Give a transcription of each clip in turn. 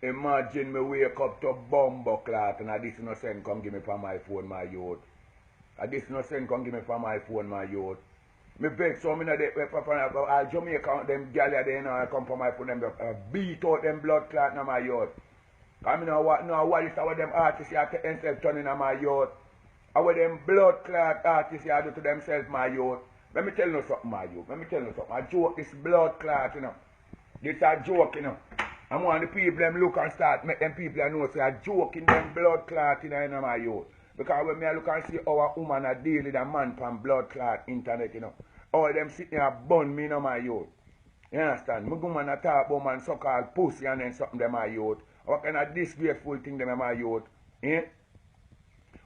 Imagine me wake up to bumbo clot and this innocent come give me from my phone, my youth. And this innocent come give me from my phone, my youth. Me beg so many of the all Jamaica, them galley they know I come from my phone, them beat out them blood clot in my youth. I mean, what is how them artists here to themselves turning in my youth. How them blood clot artists here do to themselves, my youth. Let me tell you something, my youth. Let me tell you something. A joke, this blood clot, you know. This a joke, you know. And one of the people them look and start make them people know say a joke in them blood clot in my youth. Because when me I look and see our woman a deal with a man from blood clot internet, you know. All them sitting there bun me in my youth. You understand? Me go man a talk about man so-called pussy and then something them my youth. What kind of disgraceful thing them in my youth? Eh?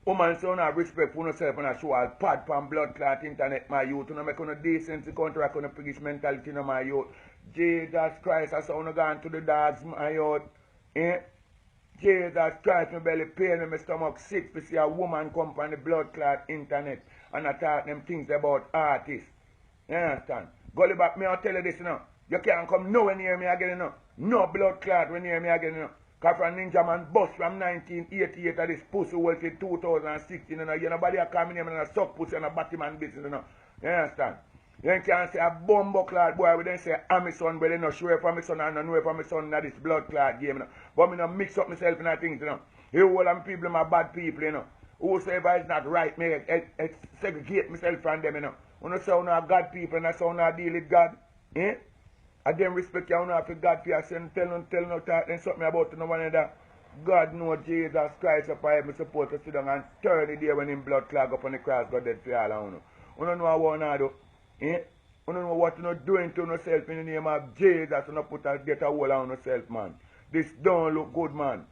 Woman so not respect for yourself and a show all pad from blood clot internet my youth. You know make no decency counteract on a piggish mentality in my youth. Jesus Christ, I saw no gone to the dogs, my youth. Eh? Jesus Christ, my belly pain and my stomach sick to see a woman come from the blood clot internet and I talk them things about artists. You understand? Gully back, me I'll tell you this, you know. You can't come nowhere near me again, you know. No blood clot when near me again, you know. Because from Ninja Man bus from 1988 to this pussy world till 2016, you know. You nobody a come in here and a suck pussy and a batty man business, you know. You understand? You can't say a bumbo clot boy, we then say I'm my son, but they not sure for my son and I know for my son that this blood clot game, you know. But me not mix up myself in that things, you know. You all them people, my bad people, you know. Whosoever is not right, me segregate myself from them, you know. When I say you know God people and I say you know deal with God, eh? I then respect you know for God for you, tell no talk then something about no one that God know Jesus Christ up I am supposed to sit down and turn the day when him blood clog up on the cross God dead for all of you. You don't know what you want to do. Eh? You don't know what you're not doing to yourself in the name of Jesus. You don't put a get a hold on yourself, man. This don't look good, man.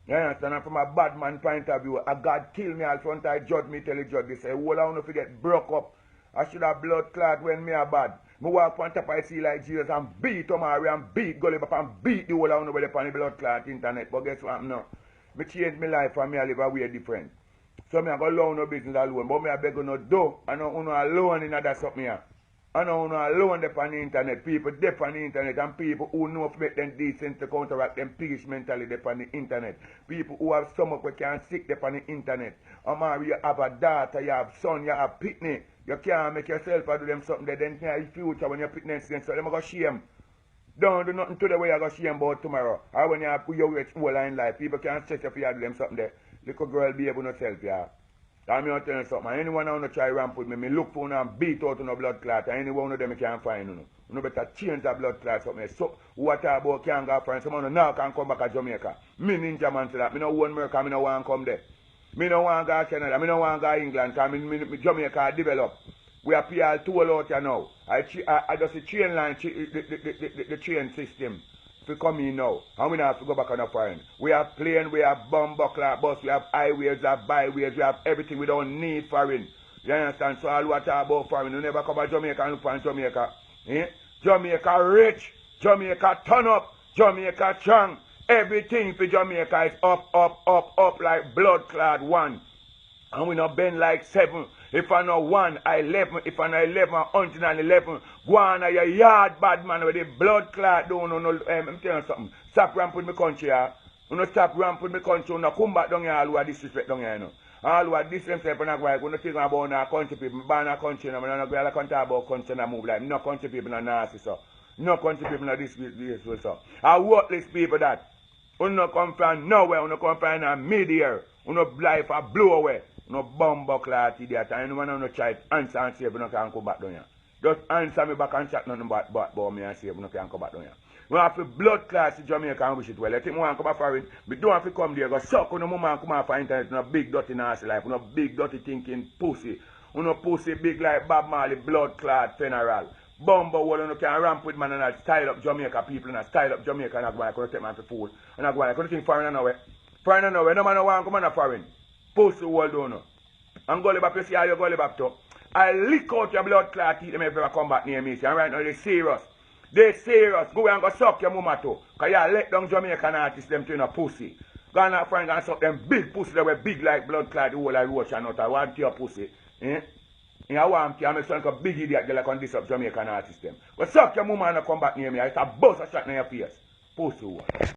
You understand? And from a bad man point of view, a God kill me all front I judge me, tell the judge this. Say, hold on if you get broke up. I should have blood clot when me a bad. Me walk on top I see like Jesus and beat Omari and beat Gully up and beat the whole of nobody upon the blood clot internet. But guess what now? Me change my life and me I live a way different. So me I go alone no business alone. But me I beg you no do. I know you alone in that something here. I know you alone there on the internet. People there on the internet and people who know to make them decent to counteract them piggish mentality there on the internet. People who have stomach who can sick there on the internet. Omari, you have a daughter, you have son, you have pitney. You can't make yourself do them something that then in the future when you're pitney so them go shame. Don't do nothing to the way you go shame about tomorrow. Or when you have put your weight whole in life, people can't set you for you do them something there. Little girl be able to self, yeah. I'm going to tell you something. Anyone who try ramp with me look for and beat out on a blood clot. And anyone of them can't find you. You better change that blood clot something. So, what about can't go find someone now can come back to Jamaica. Me Ninja Man say that. Me no want America, me no want come there. Me no want go Canada, me no want go England, because Jamaica develop. We are PR tool out here now. I just the train line, the train system. To come in now, and we don't have to go back on a foreign. We have plane, we have bomb buckler bus, we have highways, we have byways, we have everything. We don't need foreign. You understand? So all what talk about foreign, you never come to Jamaica and look for Jamaica. Eh? Jamaica rich, Jamaica turn up, Jamaica strong. Everything for Jamaica is up like blood clot one. And we not bend like 7. If I know 1, I 11. If I know 11, 111. Go on your yard, bad man, with the blood clot down. I'm telling you something. Stop ramp with my country, yeah. You know, stop ramp with my country. You know, come back down here, all who are disrespect down here, you know. All who are disrespect, you know, when you think about our country people, ban our country, you know, I'm not going to talk about country and move like, no country people are nasty, so. No country people are this, so. I worthless people that. You know, come from nowhere, you know, come from a mid-year. You know, life a blow away. No bumbo clot idiot. Anyone who no try to answer and say, you no can come back down here. Just answer me back and chat nothing about me and say, you no can come back down here. We have to blood class in Jamaica and wish it well. I think we want to come back foreign. We don't have to come there. Go suck on the moment come off the internet. No big dirty nasty life. No big dirty thinking pussy. No pussy big like Bob Marley blood clot funeral. Bumbo well you can ramp with man and I style up Jamaica people and I style up Jamaica and I go and take man for food. And I go and I think foreign nowhere. Foreign nowhere. No man want to come on foreign. Pussy world don't know. And go back to see how you go back to. I lick out your blood clot teeth them if you ever come back near me. See, and right now they're serious. They're serious. Go and go suck your mama too. Because you let down Jamaican artists them to a pussy. Go and find and suck them big pussy that were big like blood clot the whole like roach and not. I want your pussy. Eh? And I want to make like a big idiot girl like on this up Jamaican artists them. But suck your mama and come back near me. It's a buzz a shot in your face. Pussy one.